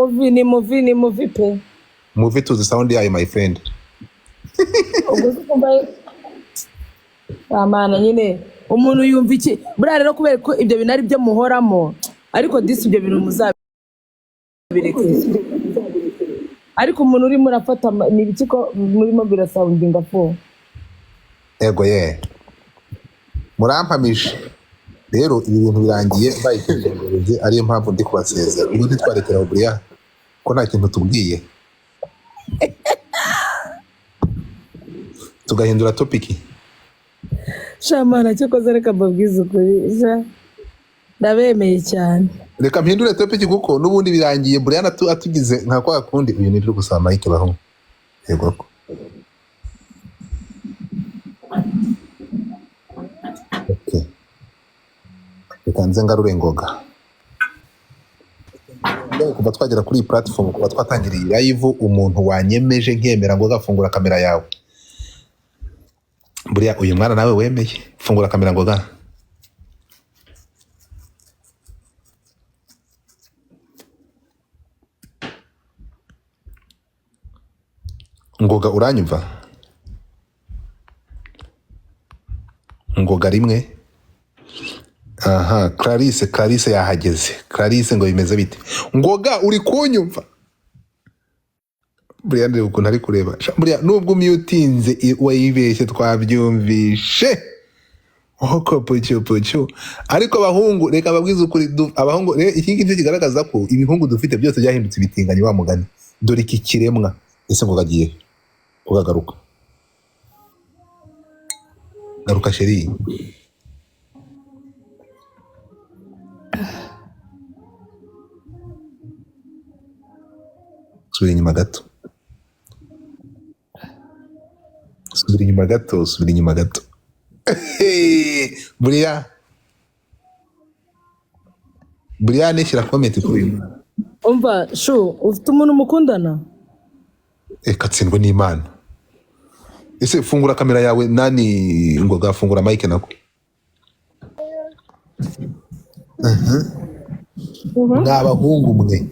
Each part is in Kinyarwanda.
Muzi pe. Muvi to the sound yayo my friend. Ubwo kumva amana nyine umuntu yumva iki buriya rero kubera ko ibyo bintu ari byo muhoramo ariko disi ibyo bintu muzabireke ariko umuntu urimo urafata ni ibiki ko murimo birasoundinga fo Ego ye murampamisha rero ibi bintu birangiye bayitegereje ariyo mpamvu ndi kubasezera ubwo ntitwarekera Briane ko nta kintu tubwiye tugahindura topiki shamana cyo koze reka mbabwize ukuri ndabemeye cyane reka mpindure topiki kuko n'ubundi birangiye Briane atugize nka kwa kundi uyu ni gusaba Mike baho yego ko okay reka nze ngarure ngoga kuva twagera kuri iyi platform kuva twatangiriye live umuntu wanyemeje nkemera ngo gafungura kamera yawe buriya uyu mwana nawe wemeye fungura kamera ngoga ngoga uranyumva ngoga rimwe aha Clarisse yahageze Clarisse ngo bimeze bite ngoga uri kunyumva Briane rero ukuntu ari kureba buriya nubwo umyutinze wayibeshye twabyumvishe oko pucyo ariko abahungu reka babwize ukuri abahungu iki ngiki kigaragaza ko ibihungu dufite byose byahindutse ibitinganye wa mugani dore iki kiremwa ese ngo gagiye kugagaruka garuka sheri subira inyuma gato Briane shyira comment kuri uyu mwana umva ufite umuntu mukundana katsindwe n'Imana ese fungura kamera yawe nani ngo gafungura Mike nako n'abahungu mwe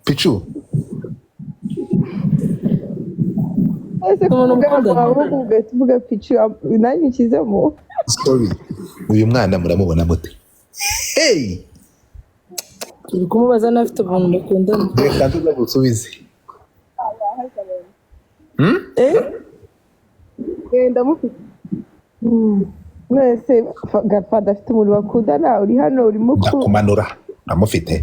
Pichu ese kuvuga tuvuga Pichu nani kizemo sorry uyu mwana muramubona mute hey uri kumubaza nafite umuntu mukundana reka tuza gusubize genda mufite mwese gafada afite umuntu bakundana uri hano urimo kumanura amufite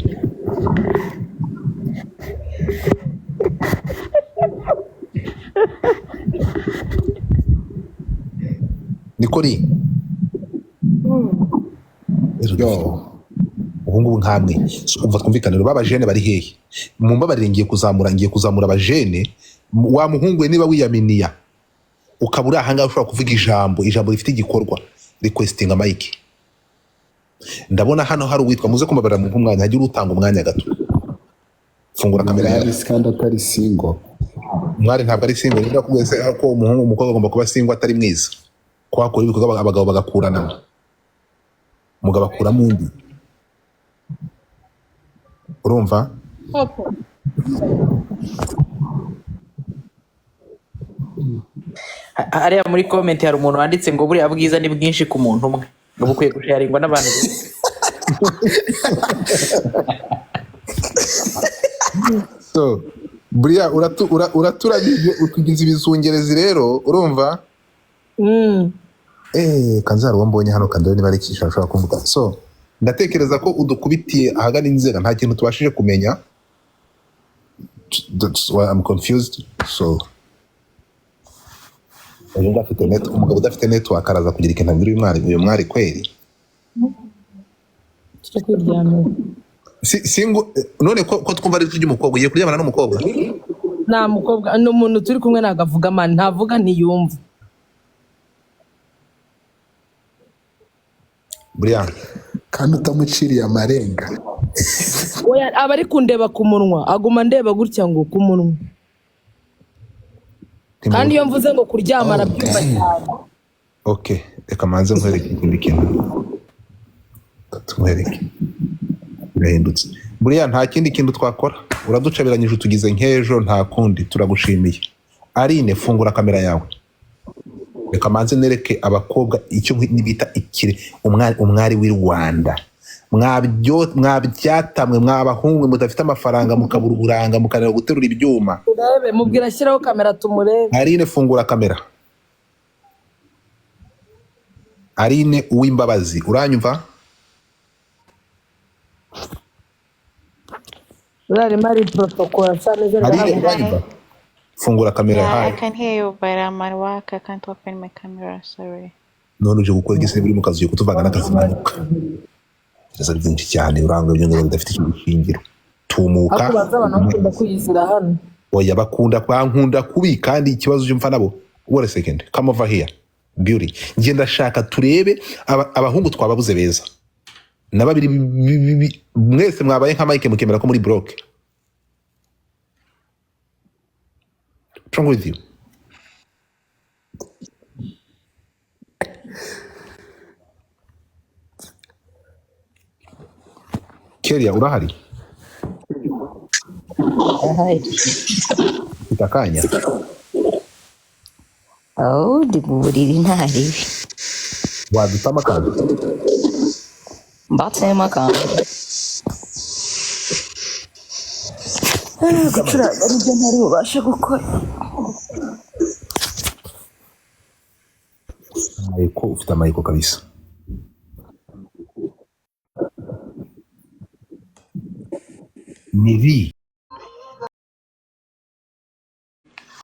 ni Kuri yo ubungubu nkamwe umva twumvikanira babajene bari hehe mumbabarire ngiye kuzamura abajene wa muhungu we niba wiyaminiya ukabura ahanga ushobora kuvuga ijambo rifite igikorwa requesting Mike ndabona hano hari uwitwa muze kumabara mu mwanya hagira utanga umwanya gato fungura kamera ya skanda atari single mwari ntabwo ari single niba kubese ko umuhungu umukobwa agomba kuba single atari mwiza kwakora ibikorwa abagabo bagakurana umugabo akuramo undi urumva hariya muri comment hari umuntu wanditse ngo buriya bwiza ni bwinshi ku muntu umwe ngo bukwiye gusharingwa n'abantu so buriya uraturagije utugize ibizungerezi rero urumva kanzara uwo mbonye hano kandi niba ari kisha ashobora kumvuga so ndatekereza ko udukubitiye ahagana inzira nta kintu tubashije kumenya that's why I'm confused so umugabo udafite network araza kugira ikintu abwira uyu mwari kweri none ko twumva ari ry'umukobwa ugiye kuryamana n'umukobwa nta mukobwa ni umuntu turi kumwe nagavuga man ntavuga ntiyumva Briane kandi utamuciriye amarenga aba ari kundeba ku munwa aguma ndeba gutya ngo ku munwa kandi iyo mvuze ngo kuryama arabyumva cyane okay reka manze nkwereke ikindi kintu tumwereke birahindutse buriya nta kindi kintu twakora, uraducabiranyije utugize nk'ejo, nta kundi. Turagushimiye. Arine, fungura kamera yawe. Reka manze nereke abakobwa icyo nibita ikire umwari w'i Rwanda. Mwabyatamwe, mwabahungu mudafite amafaranga, mukabura uburanga, mukanira guterura ibyuma. Urebe, mubwira shyiraho kamera tumurebe. Arine, fungura kamera. Arine Uwimbabazi, uranyumva? Urarimo ari protocol asa neza. Arine, uranyumva? Fungura kamera. Yeah, I Hi. can hear you, but I'm at work. I can't open my camera. Sorry. None uje gukora igise biri mu kazi yo kutuvanga n'akazi manuka. Birasa byinshi cyane, uranga ibyo ngo bidafite ishingiro. Tumuka. Akubaza abantu bakunda kwiyizira hano. Oya, bankunda kubi, kandi ikibazo cyumva nabo. Wait a second. Come over here. Beauty. Ngiye ndashaka turebe abahungu twababuze beza. Na babiri mwese mwabaye nka Mike mukemera ko muri block. What's wrong with you? Keria, urahari? Utakanya? Oh, ndi mu buriri ntaribi. Wadutama kandi? Mbatsemo akantu. Gucuranga nibyo ntari bubashe gukora. Mayiko, ufite amayiko kabisa. Nibi.